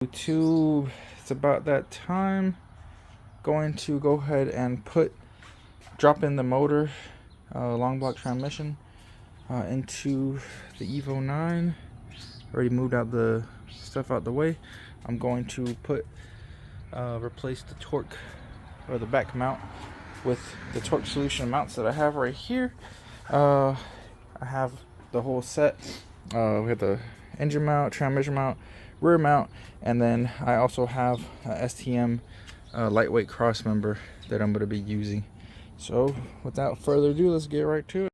YouTube, it's about that time. Going to go ahead and drop in the motor, long block transmission, into the Evo9. Already moved out the stuff out the way. I'm going to replace the torque or the back mount with the torque solution mounts that I have right here. I have the whole set. We have the engine mount, transmission mount, rear mount, and then I also have a STM lightweight cross member that I'm going to be using. So without further ado, let's get right to it.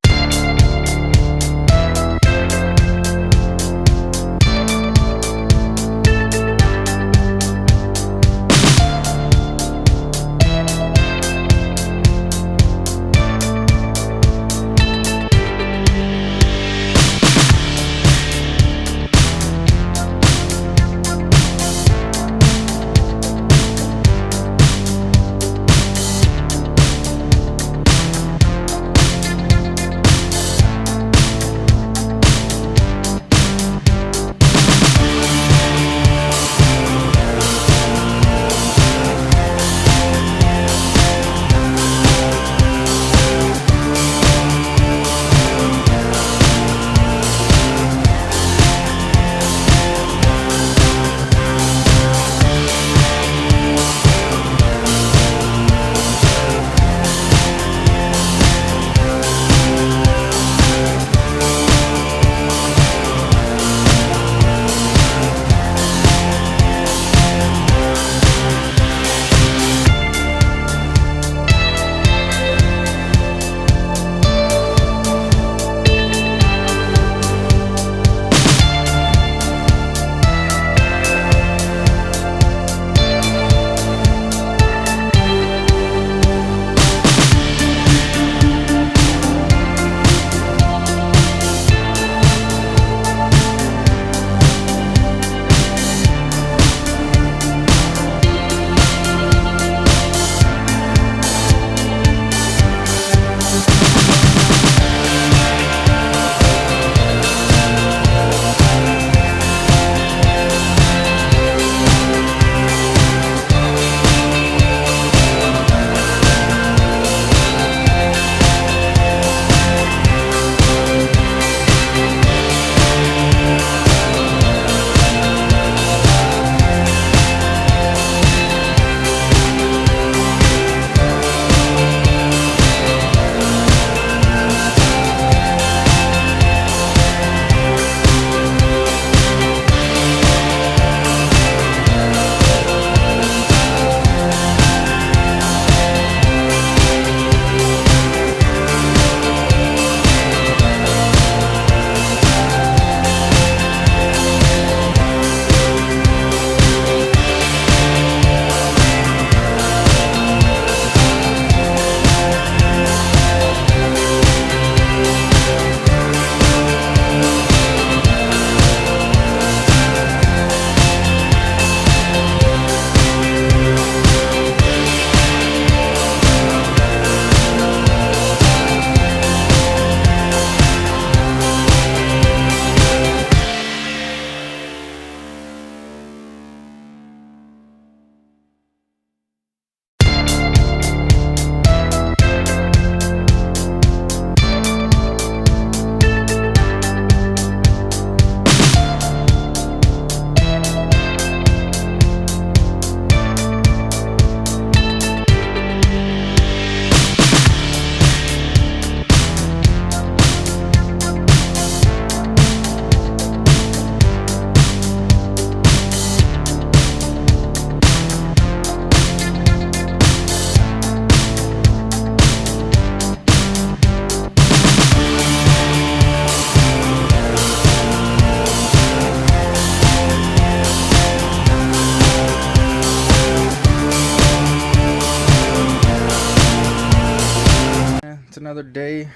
It's another day.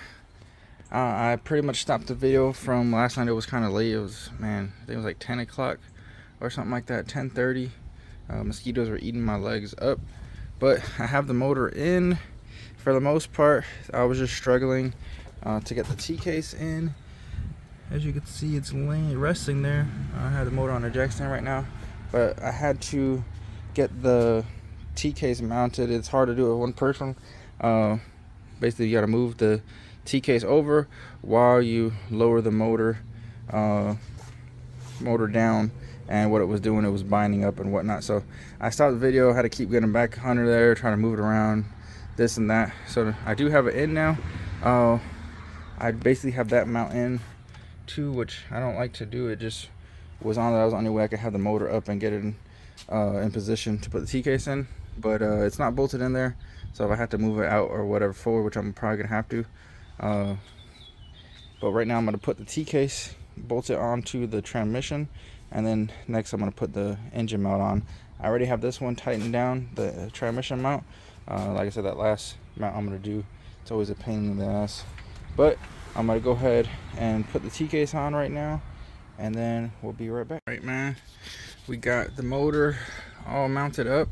I pretty much stopped the video from last night. It was kind of late. It was, man, I think it was like 10 o'clock or something like that, 10:30. Mosquitoes were eating my legs up, but I have the motor in. For the most part, I was just struggling to get the T-case in. As you can see, it's resting there. I have the motor on the jack stand right now. but I had to get the T case mounted. It's hard to do it with one person. Basically, you got to move the T case over while you lower the motor down, and what it was doing, it was binding up and whatnot. So I stopped the video, had to keep getting back under there, trying to move it around, this and that. So I do have it in now. I basically have that mount in too, which I don't like to do. It just was on that. I was on the way I could have the motor up and get it in position to put the T case in, but it's not bolted in there. So if I have to move it out or whatever forward, which I'm probably gonna have to, but right now I'm gonna put the T case, bolt it onto the transmission, and then next I'm gonna put the engine mount on. I already have this one tightened down, the transmission mount. Like I said, that last mount I'm gonna do, it's always a pain in the ass, but I'm gonna go ahead and put the T case on right now, and then we'll be right back. Right, man, we got the motor all mounted up.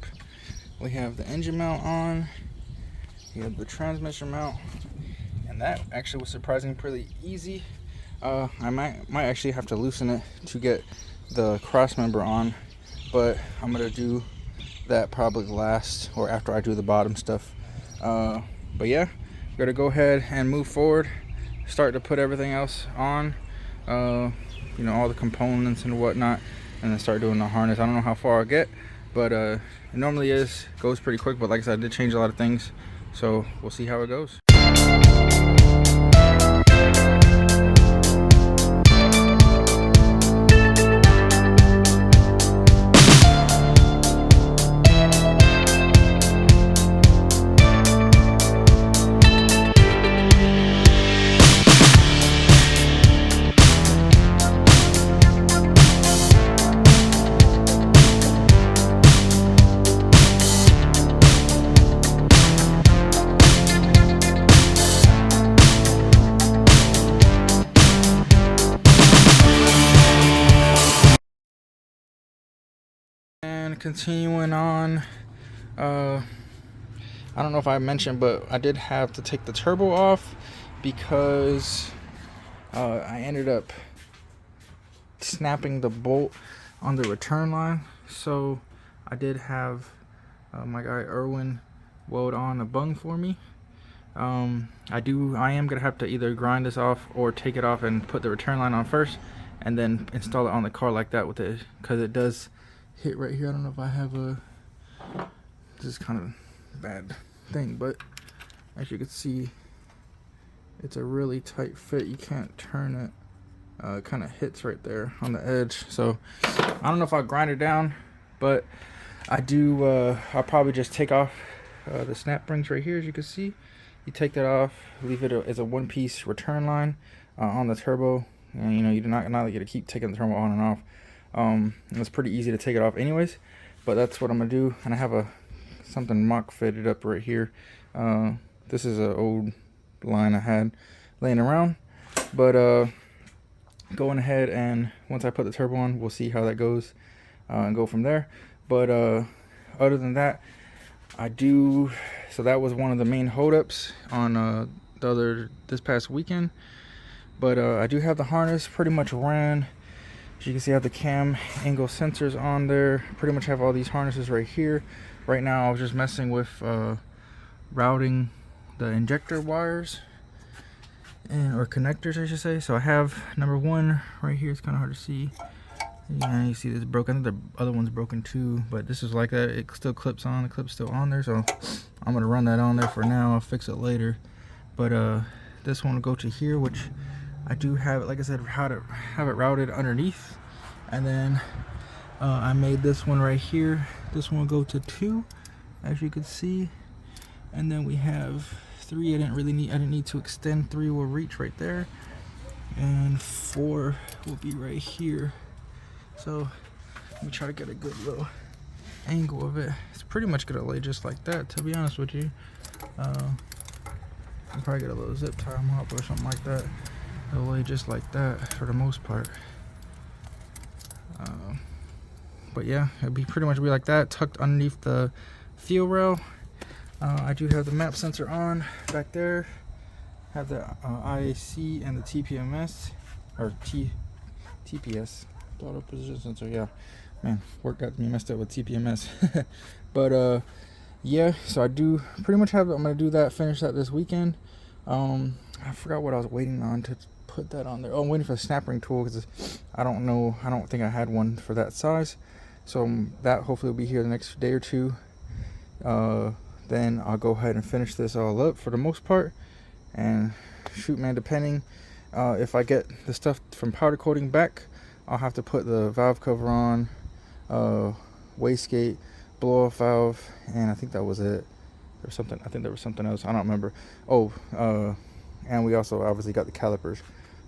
We have the engine mount on. We have the transmission mount, and that actually was surprisingly pretty easy. I might actually have to loosen it to get the cross member on, but I'm gonna do that probably last or after I do the bottom stuff. But yeah, we're gonna go ahead and move forward, start to put everything else on, you know, all the components and whatnot, and then start doing the harness. I don't know how far I'll get, but it normally goes pretty quick, but like I said, I did change a lot of things, so we'll see how it goes. And continuing on, I don't know if I mentioned, but I did have to take the turbo off because I ended up snapping the bolt on the return line. So I did have my guy Erwin weld on a bung for me. I am gonna have to either grind this off or take it off and put the return line on first, and then install it on the car like that with it, because it does hit right here. I don't know if I have this is kind of bad thing, but as you can see, it's a really tight fit. You can't turn it. It kind of hits right there on the edge. So I don't know if I'll grind it down, but I'll probably just take off the snap rings right here. As you can see, you take that off, leave it as a one-piece return line on the turbo, and you know, you do not get to keep taking the turbo on and off. And it's pretty easy to take it off anyways, but that's what I'm gonna do. And I have something mock fitted up right here. This is an old line I had laying around, but going ahead, and once I put the turbo on, we'll see how that goes and go from there. But other than that, so that was one of the main holdups on this past weekend. But I do have the harness pretty much ran. As you can see, I have the cam angle sensors on there. Pretty much have all these harnesses right here. Right now I was just messing with routing the injector wires, or connectors I should say. So I have number one right here. It's kind of hard to see. Yeah, you see this broken. I think the other one's broken too, but this is like that. It still clips on. The clip's still on there, so I'm gonna run that on there for now. I'll fix it later. But this one will go to here, which I do have it, like I said, how to have it routed underneath. And then I made this one right here. This one will go to 2, as you can see. And then we have 3. I didn't need to extend. 3 will reach right there, and 4 will be right here. So let me try to get a good little angle of it. It's pretty much gonna lay just like that, to be honest with you. I'll probably get a little zip tie them up or something like that. It'll lay just like that for the most part. But yeah, it'd pretty much be like that, tucked underneath the fuel rail. I do have the map sensor on back there. Have the IAC and the TPMS, or TPS, throttle position sensor, yeah, Man, work got me messed up with TPMS. But yeah, so I do pretty much have, I'm gonna do that, finish that this weekend. I forgot what I was waiting on to put that on there. Oh, I'm waiting for the snap ring tool because I don't think I had one for that size. So that hopefully will be here the next day or two. Then I'll go ahead and finish this all up for the most part. And shoot, man, depending if I get the stuff from powder coating back, I'll have to put the valve cover on, wastegate, blow off valve, and I think that was it. There was something, I think there was something else, I don't remember. Oh, and we also obviously got the calipers.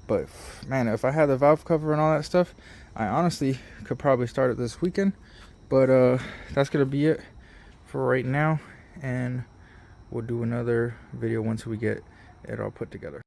But man, if I had the valve cover and all that stuff, I honestly could probably start it this weekend. But that's gonna be it for right now, and we'll do another video once we get it all put together.